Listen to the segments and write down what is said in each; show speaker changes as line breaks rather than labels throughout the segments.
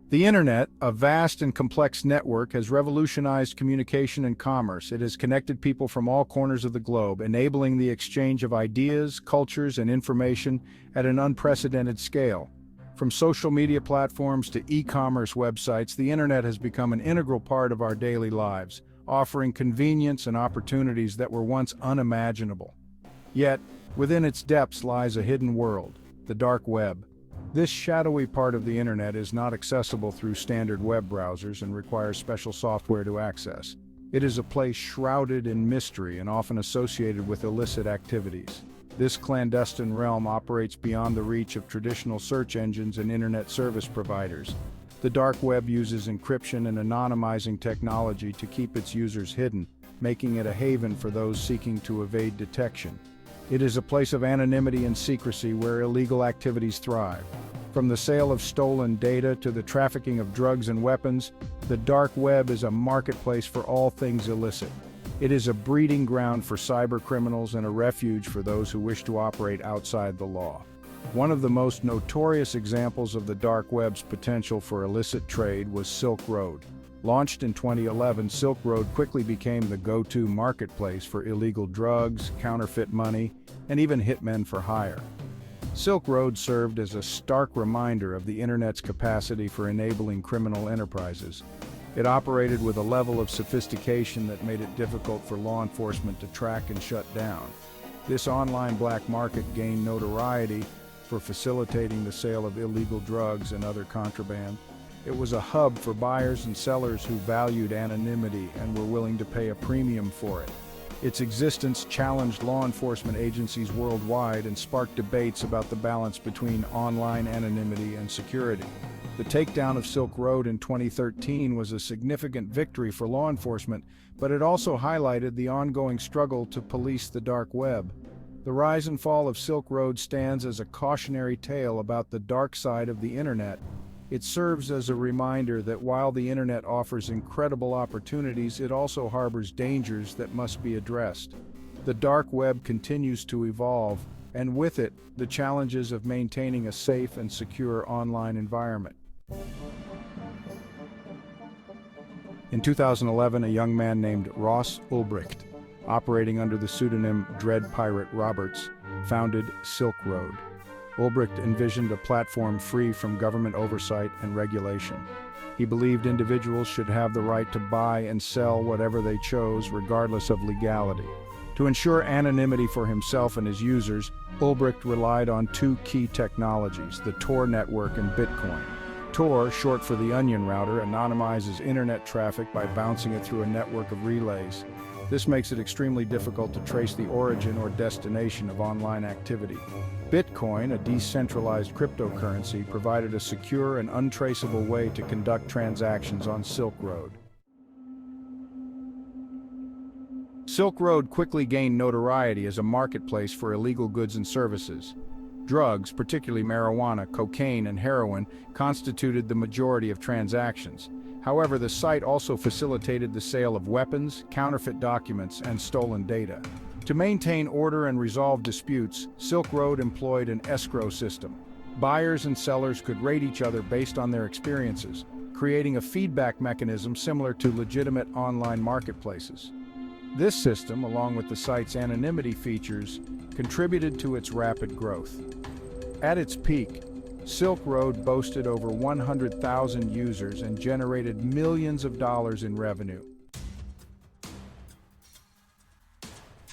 The Internet, a vast and complex network, has revolutionized communication and commerce. It has connected people from all corners of the globe, enabling the exchange of ideas, cultures, and information at an unprecedented scale. From social media platforms to e-commerce websites, the Internet has become an integral part of our daily lives, offering convenience and opportunities that were once unimaginable. Yet, within its depths lies a hidden world, the dark web. This shadowy part of the Internet is not accessible through standard web browsers and requires special software to access. It is a place shrouded in mystery and often associated with illicit activities. This clandestine realm operates beyond the reach of traditional search engines and Internet service providers. The dark web uses encryption and anonymizing technology to keep its users hidden, making it a haven for those seeking to evade detection. It is a place of anonymity and secrecy where illegal activities thrive. From the sale of stolen data to the trafficking of drugs and weapons, the dark web is a marketplace for all things illicit. It is a breeding ground for cyber criminals and a refuge for those who wish to operate outside the law. One of the most notorious examples of the dark web's potential for illicit trade was Silk Road. Launched in 2011, Silk Road quickly became the go-to marketplace for illegal drugs, counterfeit money, and even hitmen for hire. Silk Road served as a stark reminder of the Internet's capacity for enabling criminal enterprises. It operated with a level of sophistication that made it difficult for law enforcement to track and shut down. This online black market gained notoriety for facilitating the sale of illegal drugs and other contraband. It was a hub for buyers and sellers who valued anonymity and were willing to pay a premium for it. Its existence challenged law enforcement agencies worldwide and sparked debates about the balance between online anonymity and security. The takedown of Silk Road in 2013 was a significant victory for law enforcement, but it also highlighted the ongoing struggle to police the dark web. The rise and fall of Silk Road stands as a cautionary tale about the dark side of the Internet. It serves as a reminder that while the Internet offers incredible opportunities, it also harbors dangers that must be addressed. The dark web continues to evolve, and with it, the challenges of maintaining a safe and secure online environment. In 2011, a young man named Ross Ulbricht, operating under the pseudonym Dread Pirate Roberts, founded Silk Road. Ulbricht envisioned a platform free from government oversight and regulation. He believed individuals should have the right to buy and sell whatever they chose, regardless of legality. To ensure anonymity for himself and his users, Ulbricht relied on two key technologies, the Tor network and Bitcoin. Tor, short for the onion router, anonymizes internet traffic by bouncing it through a network of relays. This makes it extremely difficult to trace the origin or destination of online activity. Bitcoin, a decentralized cryptocurrency, provided a secure and untraceable way to conduct transactions on Silk Road. Silk Road quickly gained notoriety as a marketplace for illegal goods and services. Drugs, particularly marijuana, cocaine, and heroin, constituted the majority of transactions. However, the site also facilitated the sale of weapons, counterfeit documents, and stolen data. To maintain order and resolve disputes, Silk Road employed an escrow system. Buyers and sellers could rate each other based on their experiences, creating a feedback mechanism similar to legitimate online marketplaces. This system, along with the site's anonymity features, contributed to its rapid growth. At its peak, Silk Road boasted over 100,000 users and generated millions of dollars in revenue.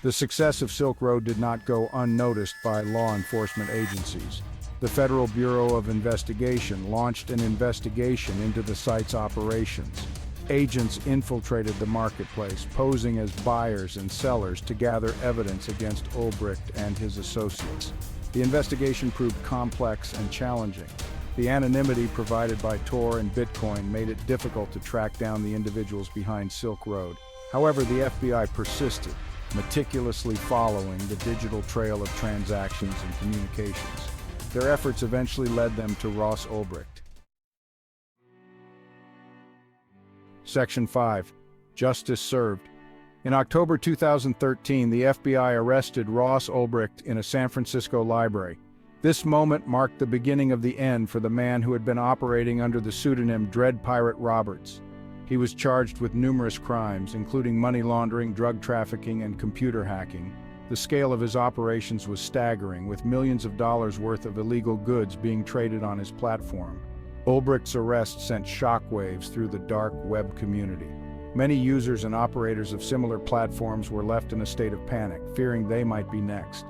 The success of Silk Road did not go unnoticed by law enforcement agencies. The Federal Bureau of Investigation launched an investigation into the site's operations. Agents infiltrated the marketplace, posing as buyers and sellers to gather evidence against Ulbricht and his associates. The investigation proved complex and challenging. The anonymity provided by Tor and Bitcoin made it difficult to track down the individuals behind Silk Road. However, the FBI persisted, meticulously following the digital trail of transactions and communications. Their efforts eventually led them to Ross Ulbricht. Section 5. Justice served. In October 2013, the FBI arrested Ross Ulbricht in a San Francisco library. This moment marked the beginning of the end for the man who had been operating under the pseudonym Dread Pirate Roberts. He was charged with numerous crimes, including money laundering, drug trafficking, and computer hacking. The scale of his operations was staggering, with millions of dollars worth of illegal goods being traded on his platform. Ulbricht's arrest sent shockwaves through the dark web community. Many users and operators of similar platforms were left in a state of panic, fearing they might be next.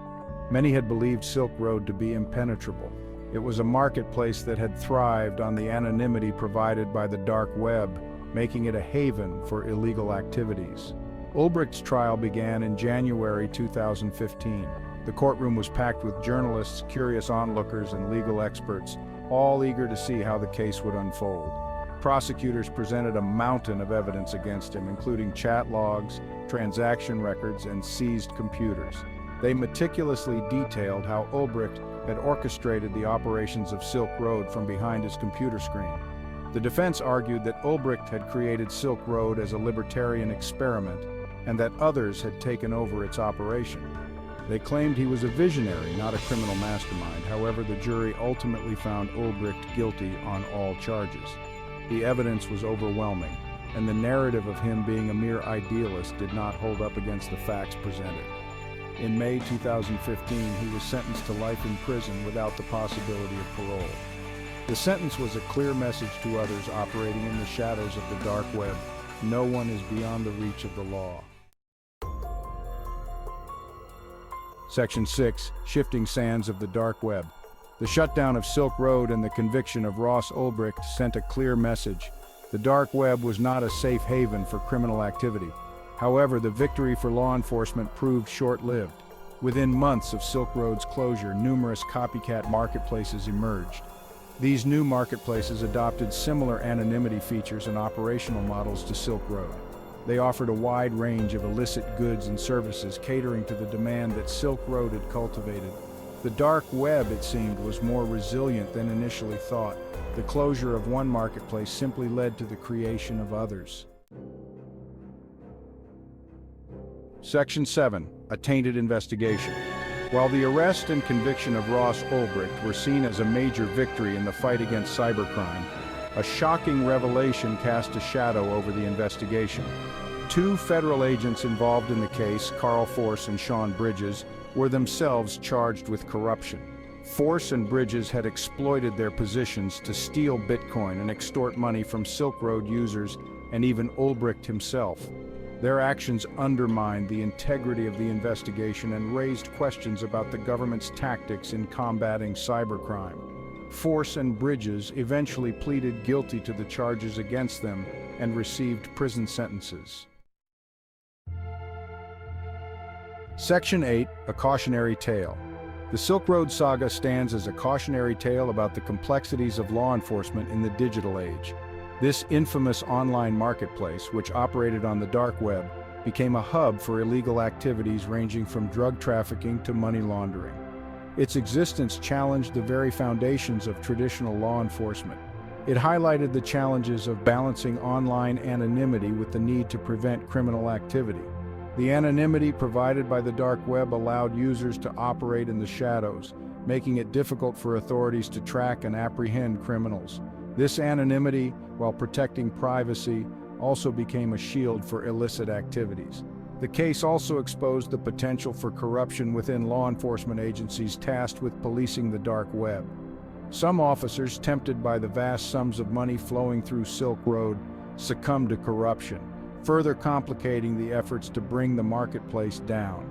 Many had believed Silk Road to be impenetrable. It was a marketplace that had thrived on the anonymity provided by the dark web, making it a haven for illegal activities. Ulbricht's trial began in January 2015. The courtroom was packed with journalists, curious onlookers, and legal experts, all eager to see how the case would unfold. Prosecutors presented a mountain of evidence against him, including chat logs, transaction records, and seized computers. They meticulously detailed how Ulbricht had orchestrated the operations of Silk Road from behind his computer screen. The defense argued that Ulbricht had created Silk Road as a libertarian experiment and that others had taken over its operation. They claimed he was a visionary, not a criminal mastermind. However, the jury ultimately found Ulbricht guilty on all charges. The evidence was overwhelming, and the narrative of him being a mere idealist did not hold up against the facts presented. In May 2015, he was sentenced to life in prison without the possibility of parole. The sentence was a clear message to others operating in the shadows of the dark web. No one is beyond the reach of the law. Section 6. Shifting Sands of the Dark Web. The shutdown of Silk Road and the conviction of Ross Ulbricht sent a clear message. The dark web was not a safe haven for criminal activity. However, the victory for law enforcement proved short-lived. Within months of Silk Road's closure, numerous copycat marketplaces emerged. These new marketplaces adopted similar anonymity features and operational models to Silk Road. They offered a wide range of illicit goods and services, catering to the demand that Silk Road had cultivated. The dark web, it seemed, was more resilient than initially thought. The closure of one marketplace simply led to the creation of others. Section 7. A tainted investigation. While the arrest and conviction of Ross Ulbricht were seen as a major victory in the fight against cybercrime, a shocking revelation cast a shadow over the investigation. Two federal agents involved in the case, Carl Force and Sean Bridges, were themselves charged with corruption. Force and Bridges had exploited their positions to steal Bitcoin and extort money from Silk Road users and even Ulbricht himself. Their actions undermined the integrity of the investigation and raised questions about the government's tactics in combating cybercrime. Force and Bridges eventually pleaded guilty to the charges against them and received prison sentences. Section 8. A Cautionary Tale. The Silk Road saga stands as a cautionary tale about the complexities of law enforcement in the digital age. This infamous online marketplace, which operated on the dark web, became a hub for illegal activities ranging from drug trafficking to money laundering. Its existence challenged the very foundations of traditional law enforcement. It highlighted the challenges of balancing online anonymity with the need to prevent criminal activity. The anonymity provided by the dark web allowed users to operate in the shadows, making it difficult for authorities to track and apprehend criminals. This anonymity, while protecting privacy, also became a shield for illicit activities. The case also exposed the potential for corruption within law enforcement agencies tasked with policing the dark web. Some officers, tempted by the vast sums of money flowing through Silk Road, succumbed to corruption, further complicating the efforts to bring the marketplace down.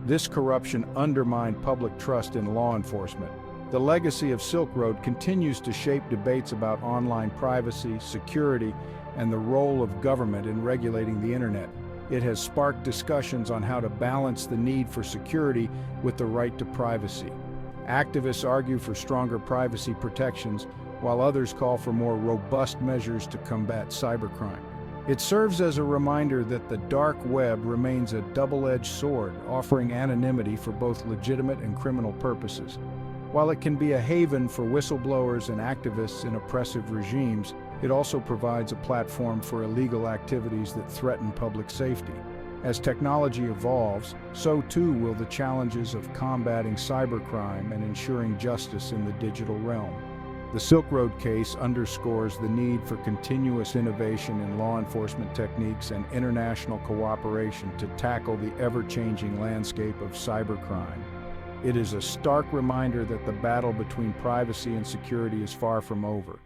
This corruption undermined public trust in law enforcement. The legacy of Silk Road continues to shape debates about online privacy, security, and the role of government in regulating the internet. It has sparked discussions on how to balance the need for security with the right to privacy. Activists argue for stronger privacy protections, while others call for more robust measures to combat cybercrime. It serves as a reminder that the dark web remains a double-edged sword, offering anonymity for both legitimate and criminal purposes. While it can be a haven for whistleblowers and activists in oppressive regimes, it also provides a platform for illegal activities that threaten public safety. As technology evolves, so too will the challenges of combating cybercrime and ensuring justice in the digital realm. The Silk Road case underscores the need for continuous innovation in law enforcement techniques and international cooperation to tackle the ever-changing landscape of cybercrime. It is a stark reminder that the battle between privacy and security is far from over.